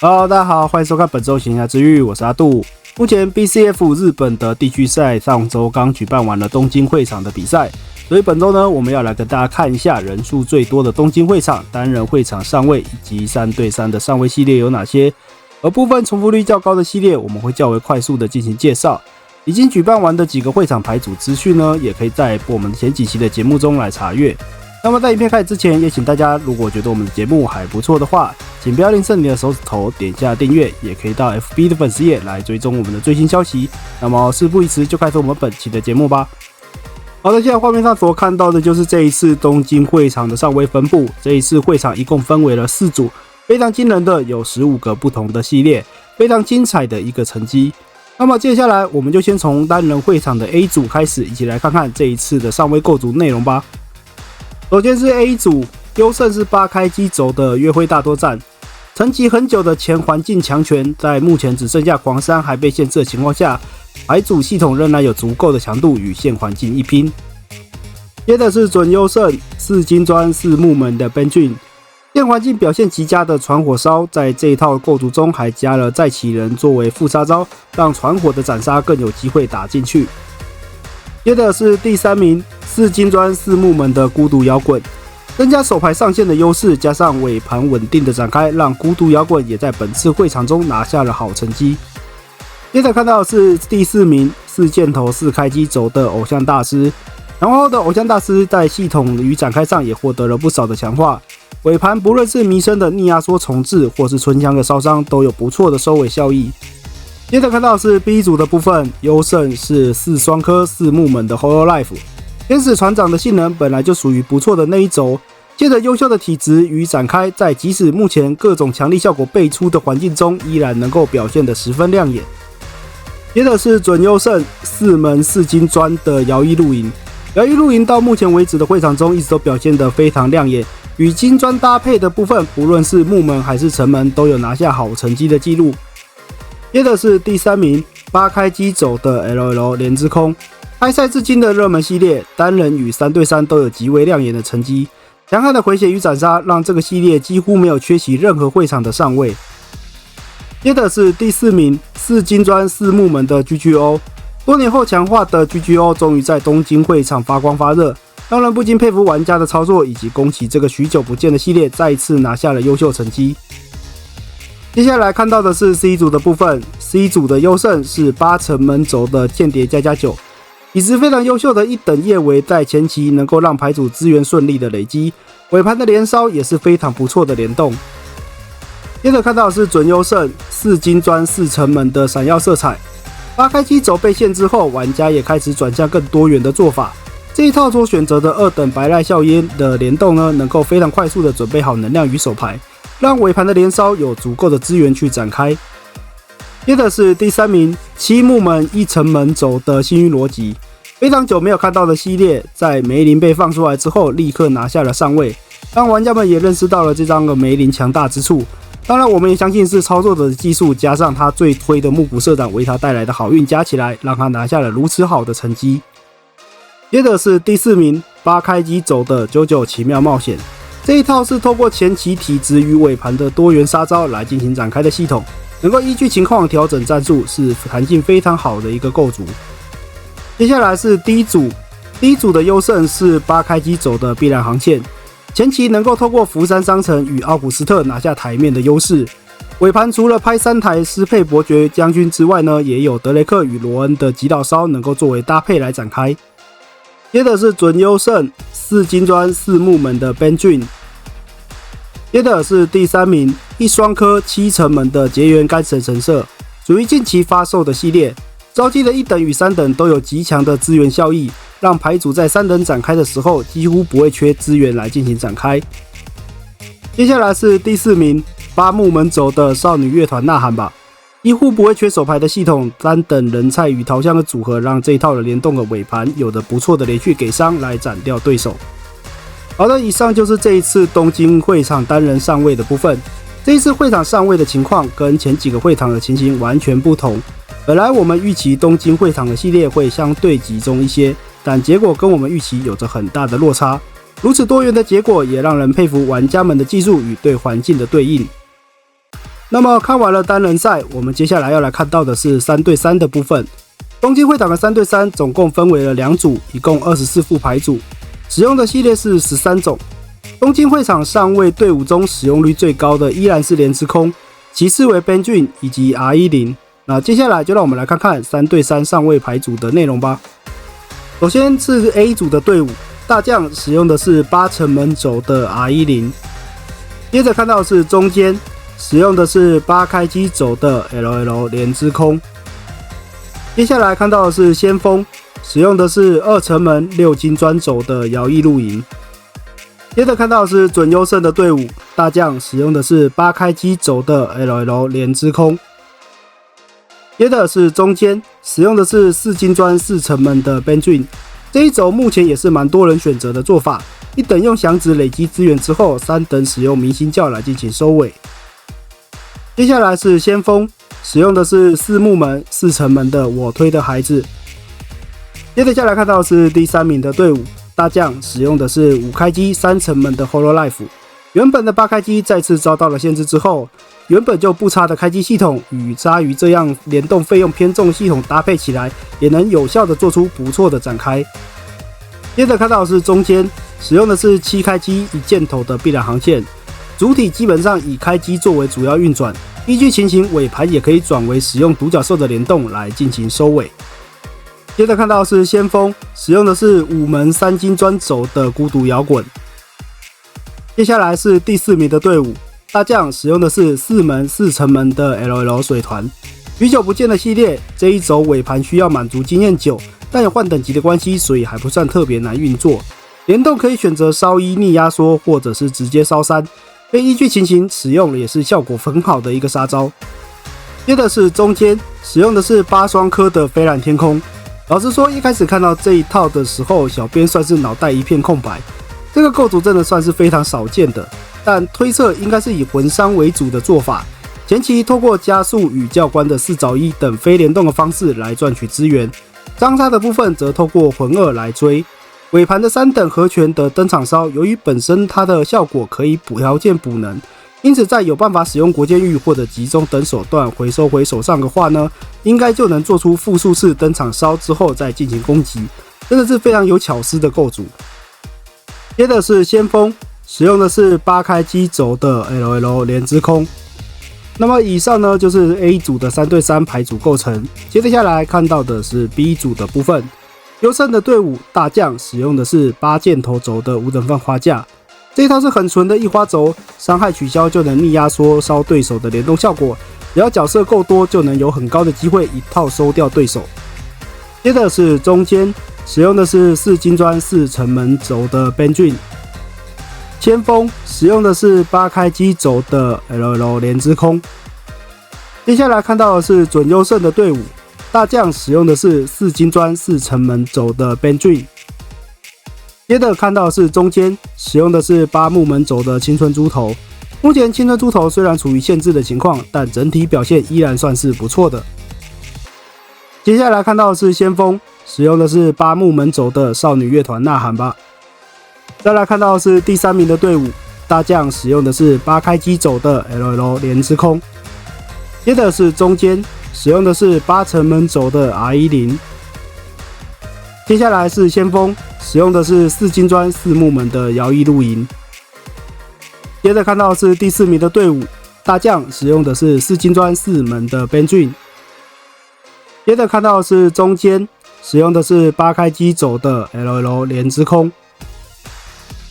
Hello， 大家好，欢迎收看本周闲暇之欲，我是阿杜。目前 BCF 日本的地区赛上周刚举办完了东京会场的比赛，所以本周呢，我们要来跟大家看一下人数最多的东京会场、单人会场上位以及3对3的上位系列有哪些。而部分重复率较高的系列，我们会较为快速的进行介绍。已经举办完的几个会场牌组资讯呢，也可以在我们前几期的节目中来查阅。那么在影片开始之前，也请大家如果觉得我们的节目还不错的话，请不要吝啬你的手指头点下订阅，也可以到 FB 的粉丝页来追踪我们的最新消息。那么事不宜迟，就开始我们本期的节目吧。好的，现在画面上所看到的就是这一次东京会场的上位分布。这一次会场一共分为了4组，非常惊人的有15个不同的系列，非常精彩的一个成绩。那么接下来我们就先从单人会场的 A 组开始，一起来看看这一次的上位构筑内容吧。首先是 A 组，优胜是8开机轴的约会大作战。沉寂很久的前环境强权，在目前只剩下狂山还被限制的情况下，牌组系统仍然有足够的强度与现环境一拼。接着是准优胜4金砖4木门的 Benjin， 现环境表现极佳的传火烧，在这一套构筑中还加了再起人作为副杀招，让传火的斩杀更有机会打进去。接着是第3名4金砖4木门的孤独摇滚，增加手牌上限的优势，加上尾盘稳定的展开，让孤独摇滚也在本次会场中拿下了好成绩。接着看到的是第4名4箭头4开机轴的偶像大师，然后的偶像大师在系统与展开上也获得了不少的强化，尾盘不论是弥生的逆压缩重置或是春香的烧伤都有不错的收尾效益。接着看到的是 B 组的部分，优胜是4双科4木门的 Hololive， 天使船长的性能本来就属于不错的那一轴，借着优秀的体质与展开，在即使目前各种强力效果辈出的环境中，依然能够表现得十分亮眼。接着是准优胜4门4金砖的摇曳露营，摇曳露营到目前为止的会场中一直都表现得非常亮眼，与金砖搭配的部分，不论是木门还是城门，都有拿下好成绩的记录。接着是第3名8开机轴的 LL 莲之空，开赛至今的热门系列，单人与3对3都有极为亮眼的成绩，强悍的回血与斩杀让这个系列几乎没有缺席任何会场的上位。接着是第4名4金砖4木门的 GGO， 多年后强化的 GGO 终于在东京会场发光发热，让人不禁佩服玩家的操作，以及恭喜这个许久不见的系列再一次拿下了优秀成绩。接下来看到的是 C 组的部分， C 组的优胜是8城门轴的间谍++9，体质非常优秀的一等夜尾，在前期能够让牌组资源顺利的累积，尾盘的连烧也是非常不错的联动。接着看到的是准优胜4金砖4城门的闪耀色彩，8开机轴被限之后，玩家也开始转向更多元的做法。这一套所选择的2等白赖硝烟的联动呢，能够非常快速的准备好能量与手牌，让尾盘的连烧有足够的资源去展开。接着是第3名7木门1城门轴的幸运逻辑，非常久没有看到的系列，在梅林被放出来之后，立刻拿下了上位，让玩家们也认识到了这张的梅林强大之处。当然，我们也相信是操作者的技术加上他最推的木谷社长为他带来的好运加起来，让他拿下了如此好的成绩。接着是第4名8开机轴的99奇妙冒险，这一套是透过前期体质与尾盘的多元杀招来进行展开的系统，能够依据情况调整战术，是弹性非常好的一个构筑。接下来是 D 组的优胜是8开机轴的必然航线，前期能够透过福山商城与奥古斯特拿下台面的优势，尾盘除了拍3台斯佩伯爵将军之外呢，也有德雷克与罗恩的击倒烧能够作为搭配来展开。接着是准优胜4金砖4木门的 Benjin， 接着是第3名1双科7城门的结缘干神神社，属于近期发售的系列，招积的1等与3等都有极强的资源效益，让牌组在3等展开的时候几乎不会缺资源来进行展开。接下来是第4名8木门轴的少女乐团呐喊吧，几乎不会缺手牌的系统，3等人菜与桃香的组合，让这一套的联动的尾盘有着不错的连续给伤来斩掉对手。好的，以上就是这一次东京会场单人上位的部分。这一次会场上位的情况跟前几个会场的情形完全不同。本来我们预期东京会场的系列会相对集中一些，但结果跟我们预期有着很大的落差。如此多元的结果也让人佩服玩家们的技术与对环境的对应。那么看完了单人赛，我们接下来要来看到的是3对3的部分。东京会场的3对3总共分为了2组，一共24副牌组，使用的系列是13种。东京会场上位队伍中使用率最高的依然是莲之空，其次为 Benjun 以及 R10。那接下来就让我们来看看3对3上位牌组的内容吧。首先是 A 组的队伍，大将使用的是8城门轴的 R10， 接着看到的是中间使用的是8开机轴的 LL 莲之空。接下来看到的是先锋，使用的是2城门6金砖轴的摇曳露营。接着看到的是准优胜的队伍，大将使用的是8开机轴的 LL 莲之空。接着是中间，使用的是4金砖4城门的 Benjun。这一轴目前也是蛮多人选择的做法，一等用响指累积资源之后，3等使用明星教来进行收尾。接下来是先锋，使用的是4木门4城门的我推的孩子。接着下来看到的是第3名的队伍，大将使用的是5开机3城门的 Hololive。原本的8开机再次遭到了限制之后，原本就不差的开机系统与鲨鱼这样联动费用偏重的系统搭配起来，也能有效的做出不错的展开。接着看到的是中间，使用的是7开机1箭头的必然航线，主体基本上以开机作为主要运转，依据情形尾盘也可以转为使用独角兽的联动来进行收尾。接着看到的是先锋，使用的是5门3金砖轴的孤独摇滚。接下来是第4名的队伍，大将使用的是4门4城门的 LL 水团。许久不见的系列，这一轴尾盘需要满足经验9，但有换等级的关系，所以还不算特别难运作。联动可以选择烧1逆压缩，或者是直接烧3，被依据情形使用也是效果很好的一个杀招。接着是中间，使用的是8双颗的飞蓝天空。老实说，一开始看到这一套的时候，小编算是脑袋一片空白。这个构筑真的算是非常少见的，但推测应该是以魂伤为主的做法，前期透过加速与教官的4找1等非联动的方式来赚取资源，张杀的部分则透过魂2来追。尾盘的3等合拳的登场烧，由于本身它的效果可以补条件补能，因此在有办法使用国剑玉或者集中等手段回收回手上的话呢，应该就能做出复数次登场烧之后再进行攻击，真的是非常有巧思的构筑。接着是先锋，使用的是8开机轴的 LL 莲之空。那么以上呢就是 A 组的3对3牌组构成。接着下来看到的是 B 组的部分，优胜的队伍大将使用的是8箭头轴的5等份花架。这一套是很纯的一花轴，伤害取消就能逆压缩烧对手的联动效果，只要角色够多就能有很高的机会一套收掉对手。接着是中间，使用的是4金砖4城门轴的 Benjun。先锋使用的是8开机轴的 LL 莲之空。接下来看到的是准优胜的队伍，大将使用的是4金砖4城门轴的 Benjun。接着看到的是中间，使用的是8木门轴的青春猪头。目前青春猪头虽然处于限制的情况，但整体表现依然算是不错的。接下来看到的是先锋，使用的是8木门轴的少女乐团呐喊吧。再来看到的是第3名的队伍，大将使用的是8开机轴的 LL 莲之空。接着是中间，使用的是8城门轴的 R10。接下来是先锋，使用的是4金砖4木门的摇曳露营。接着看到的是第4名的队伍，大将使用的是4金砖4门的 Benjun。接着看到的是中间，使用的是8开机轴的 LL 莲之空。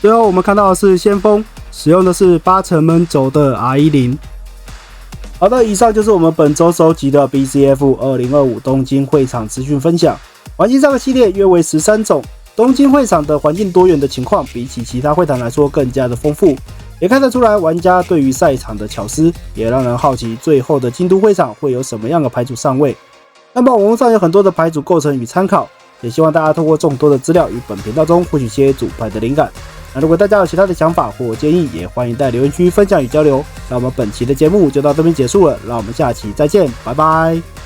最后我们看到的是先锋，使用的是8城门轴的 R10。好的，以上就是我们本周收集的 BCF 2025东京会场资讯分享。环境这个系列约为13种，东京会场的环境多元的情况，比起其他会场来说更加的丰富，也看得出来玩家对于赛场的巧思，也让人好奇最后的京都会场会有什么样的牌组上位。那么网络上有很多的牌组构成与参考，也希望大家透过众多的资料与本频道中获取些组牌的灵感。那如果大家有其他的想法或建议，也欢迎在留言区分享与交流。那我们本期的节目就到这边结束了，让我们下期再见，拜拜。